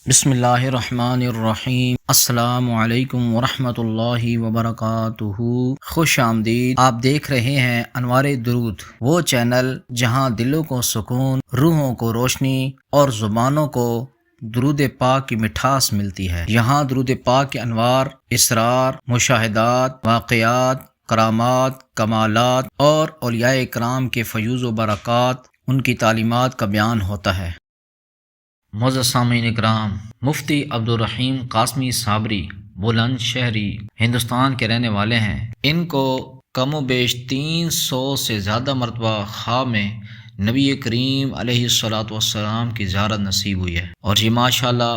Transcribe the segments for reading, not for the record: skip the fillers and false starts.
بسم اللہ الرحمن الرحیم۔ السلام علیکم ورحمۃ اللہ وبرکاتہ۔ خوش آمدید۔ آپ دیکھ رہے ہیں انوار درود، وہ چینل جہاں دلوں کو سکون، روحوں کو روشنی اور زبانوں کو درود پاک کی مٹھاس ملتی ہے۔ یہاں درود پاک کے انوار، اسرار، مشاہدات، واقعات، کرامات، کمالات اور اولیاء کرام کے فیوز و برکات، ان کی تعلیمات کا بیان ہوتا ہے۔ معزز سامعین اکرام، مفتی عبدالرحیم قاسمی صابری بلند شہری ہندوستان کے رہنے والے ہیں۔ ان کو کم و بیش 300 سے زیادہ مرتبہ خواب میں نبی کریم علیہ الصلوۃ والسلام کی زیارت نصیب ہوئی ہے، اور یہ ماشاءاللہ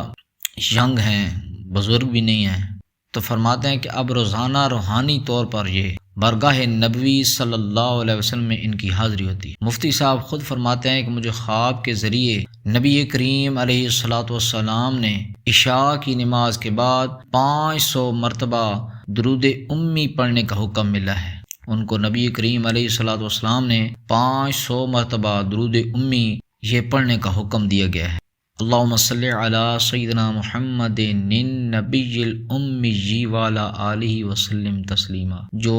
ینگ ہیں، بزرگ بھی نہیں ہیں، تو فرماتے ہیں کہ اب روزانہ روحانی طور پر یہ برگاہ نبوی صلی اللہ علیہ وسلم میں ان کی حاضری ہوتی ہے۔ مفتی صاحب خود فرماتے ہیں کہ مجھے خواب کے ذریعے نبی کریم علیہ الصلوۃ والسلام نے عشاء کی نماز کے بعد 500 مرتبہ درود امی پڑھنے کا حکم ملا ہے۔ ان کو نبی کریم علیہ الصلوۃ والسلام نے 500 مرتبہ درود امی یہ پڑھنے کا حکم دیا گیا ہے۔ اللہم صلی علی سیدنا محمد النبی الامی وعلی آلہ وسلم تسلیما، جو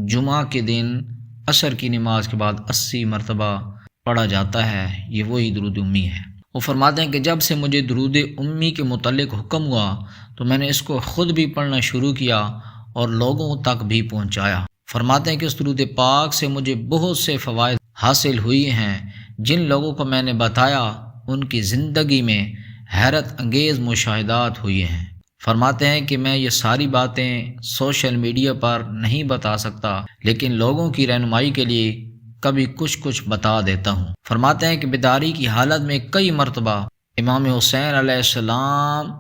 جمعہ کے دن عصر کی نماز کے بعد 80 مرتبہ پڑھا جاتا ہے، یہ وہی درود امی ہے۔ وہ فرماتے ہیں کہ جب سے مجھے درود امی کے متعلق حکم ہوا تو میں نے اس کو خود بھی پڑھنا شروع کیا اور لوگوں تک بھی پہنچایا۔ فرماتے ہیں کہ اس درود پاک سے مجھے بہت سے فوائد حاصل ہوئی ہیں، جن لوگوں کو میں نے بتایا ان کی زندگی میں حیرت انگیز مشاہدات ہوئے ہیں۔ فرماتے ہیں کہ میں یہ ساری باتیں سوشل میڈیا پر نہیں بتا سکتا، لیکن لوگوں کی رہنمائی کے لیے کبھی کچھ بتا دیتا ہوں۔ فرماتے ہیں کہ بیداری کی حالت میں کئی مرتبہ امام حسین علیہ السلام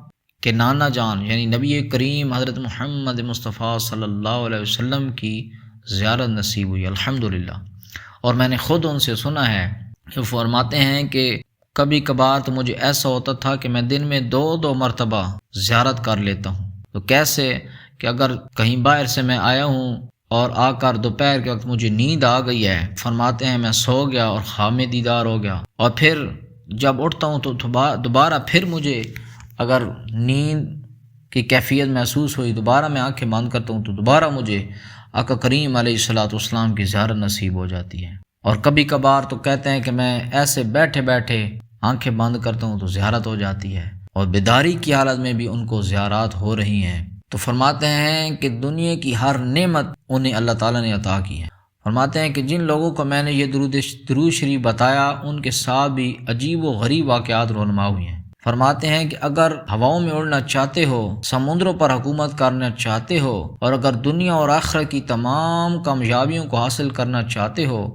کے نانا جان یعنی نبی کریم حضرت محمد مصطفیٰ صلی اللہ علیہ وسلم کی زیارت نصیب ہوئی، الحمدللہ۔ اور میں نے خود ان سے سنا ہے کہ فرماتے ہیں کہ کبھی کبھار تو مجھے ایسا ہوتا تھا کہ میں دن میں 2 مرتبہ زیارت کر لیتا ہوں۔ تو کیسے کہ اگر کہیں باہر سے میں آیا ہوں اور آ کر دوپہر کے وقت مجھے نیند آ گئی ہے، فرماتے ہیں میں سو گیا اور خواب میں دیدار ہو گیا، اور پھر جب اٹھتا ہوں تو دوبارہ پھر مجھے اگر نیند کی کیفیت محسوس ہوئی، دوبارہ میں آنکھیں بند کرتا ہوں تو دوبارہ مجھے آقا کریم علیہ الصلوۃ والسلام کی زیارت نصیب ہو جاتی ہے۔ اور کبھی کبھار تو کہتے ہیں کہ میں ایسے بیٹھے بیٹھے آنکھیں بند کرتا ہوں تو زیارت ہو جاتی ہے، اور بیداری کی حالت میں بھی ان کو زیارات ہو رہی ہیں۔ تو فرماتے ہیں کہ دنیا کی ہر نعمت انہیں اللہ تعالیٰ نے عطا کی ہے۔ فرماتے ہیں کہ جن لوگوں کو میں نے یہ درود شریف بتایا ان کے ساتھ بھی عجیب و غریب واقعات رونما ہوئے ہیں۔ فرماتے ہیں کہ اگر ہواؤں میں اڑنا چاہتے ہو، سمندروں پر حکومت کرنا چاہتے ہو، اور اگر دنیا اور آخرت کی تمام کامیابیوں کو حاصل کرنا چاہتے ہو،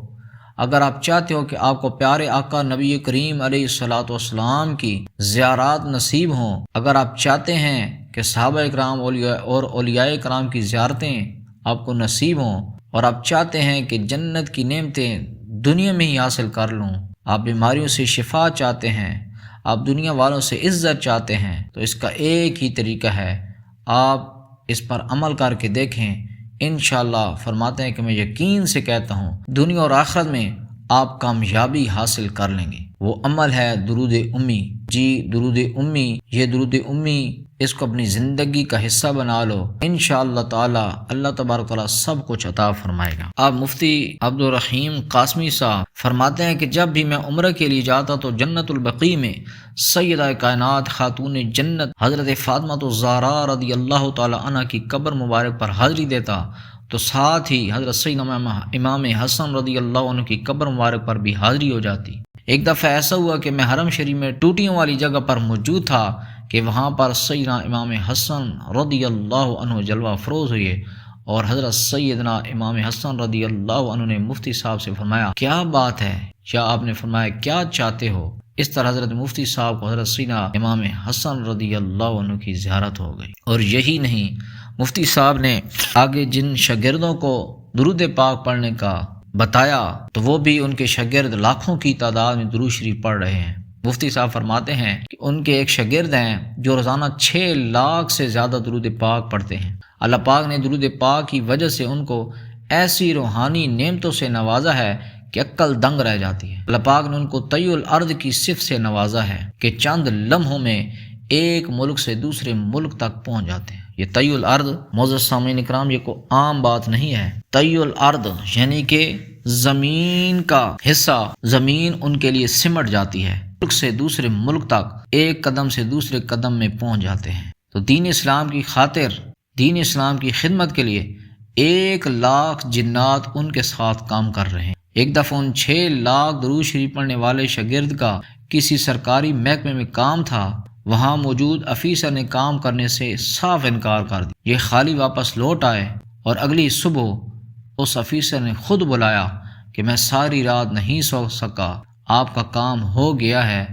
اگر آپ چاہتے ہو کہ آپ کو پیارے آقا نبی کریم علیہ الصلوۃ والسلام کی زیارات نصیب ہوں، اگر آپ چاہتے ہیں کہ صحابہ اکرام اور اولیاء کرام کی زیارتیں آپ کو نصیب ہوں، اور آپ چاہتے ہیں کہ جنت کی نعمتیں دنیا میں ہی حاصل کر لوں، آپ بیماریوں سے شفا چاہتے ہیں، آپ دنیا والوں سے عزت چاہتے ہیں، تو اس کا ایک ہی طریقہ ہے، آپ اس پر عمل کر کے دیکھیں۔ انشاءاللہ فرماتے ہیں کہ میں یقین سے کہتا ہوں دنیا اور آخرت میں آپ کامیابی حاصل کر لیں گے۔ وہ عمل ہے درود امی۔ جی درود امی، یہ درود امی اس کو اپنی زندگی کا حصہ بنا لو، انشاءاللہ تعالی اللہ تبارک و تعالی سب کچھ عطا فرمائے گا۔ آپ مفتی عبدالرحیم قاسمی صاحب فرماتے ہیں کہ جب بھی میں عمرہ کے لیے جاتا تو جنت البقیع میں سیدہ کائنات خاتون جنت حضرت فاطمہ الزہرا رضی اللہ تعالی عنہ کی قبر مبارک پر حاضری دیتا، تو ساتھ ہی حضرت سیدنا امام حسن رضی اللہ عنہ کی قبر مبارک پر بھی حاضری ہو جاتی۔ ایک دفعہ ایسا ہوا کہ میں حرم شریف میں ٹوٹیوں والی جگہ پر موجود تھا کہ وہاں پر سیدنا امام حسن رضی اللہ عنہ جلوہ افروز ہوئے، اور حضرت سیدنا امام حسن رضی اللہ عنہ نے مفتی صاحب سے فرمایا کیا بات ہے، یا آپ نے فرمایا کیا چاہتے ہو؟ اس طرح حضرت مفتی صاحب کو حضرت سیدنا امام حسن رضی اللہ عنہ کی زیارت ہو گئی۔ اور یہی نہیں، مفتی صاحب نے آگے جن شاگردوں کو درود پاک پڑھنے کا بتایا تو وہ بھی ان کے شاگرد لاکھوں کی تعداد میں درود شریف پڑھ رہے ہیں۔ مفتی صاحب فرماتے ہیں کہ ان کے ایک شاگرد ہیں جو روزانہ 6 لاکھ سے زیادہ درود پاک پڑھتے ہیں۔ اللہ پاک نے درود پاک کی وجہ سے ان کو ایسی روحانی نعمتوں سے نوازا ہے کہ عقل دنگ رہ جاتی ہے۔ اللہ پاک نے ان کو طی الارض کی صفت سے نوازا ہے کہ چند لمحوں میں ایک ملک سے دوسرے ملک تک پہنچ جاتے ہیں۔ یہ طی الارض معزز سامعین اکرام یہ کوئی عام بات نہیں ہے۔ طی الارض یعنی کہ زمین کا حصہ، زمین ان کے لیے سمٹ جاتی ہے، ملک سے دوسرے ملک تک ایک قدم سے دوسرے قدم میں پہنچ جاتے ہیں۔ تو دین اسلام کی خاطر، دین اسلام کی خدمت کے لیے 1,00,000 جنات ان کے ساتھ کام کر رہے ہیں۔ ایک دفعہ ان 6 لاکھ درود شریف پڑھنے والے شاگرد کا کسی سرکاری محکمے میں کام تھا، وہاں موجود افیسر نے کام کرنے سے صاف انکار کر دیا۔ یہ خالی واپس لوٹ آئے اور اگلی صبح اس افیسر نے خود بلایا کہ میں ساری رات نہیں سو سکا، آپ کا کام ہو گیا ہے،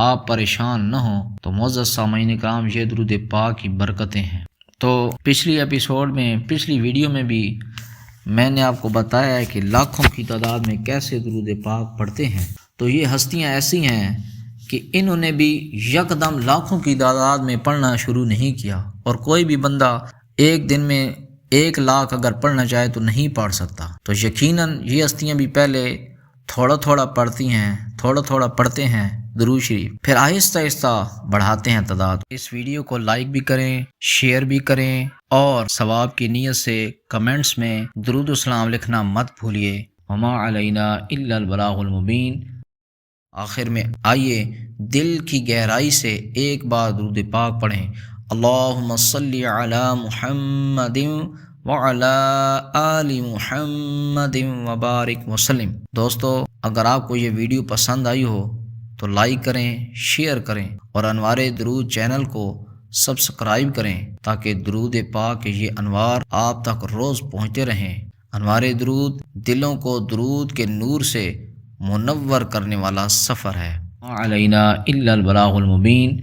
آپ پریشان نہ ہوں۔ تو معزز سامعین اکرام یہ درود پاک کی برکتیں ہیں۔ تو پچھلی ایپیسوڈ میں، پچھلی ویڈیو میں بھی میں نے آپ کو بتایا ہے کہ لاکھوں کی تعداد میں کیسے درود پاک پڑھتے ہیں۔ تو یہ ہستیاں ایسی ہیں کہ انہوں نے بھی یکدم لاکھوں کی تعداد میں پڑھنا شروع نہیں کیا، اور کوئی بھی بندہ ایک دن میں 1,00,000 اگر پڑھنا چاہے تو نہیں پڑھ سکتا۔ تو یقیناً یہ ہستیاں بھی پہلے تھوڑا تھوڑا پڑھتی ہیں، تھوڑا تھوڑا پڑھتے ہیں درود شریف، پھر آہستہ آہستہ بڑھاتے ہیں تعداد۔ اس ویڈیو کو لائک بھی کریں، شیئر بھی کریں، اور ثواب کی نیت سے کمنٹس میں درود و سلام لکھنا مت بھولیے۔ وما علینا الا البلاغ المبین۔ آخر میں آئیے دل کی گہرائی سے ایک بار درود پاک پڑھیں۔ اللہم صلی علی محمد وعلی آل محمد وبارک وسلم۔ دوستو، اگر آپ کو یہ ویڈیو پسند آئی ہو تو لائک کریں، شیئر کریں، اور انوار درود چینل کو سبسکرائب کریں تاکہ درود پاک کے یہ انوار آپ تک روز پہنچتے رہیں۔ انوار درود دلوں کو درود کے نور سے منور کرنے والا سفر ہے۔ علینا الا البلاغ المبین۔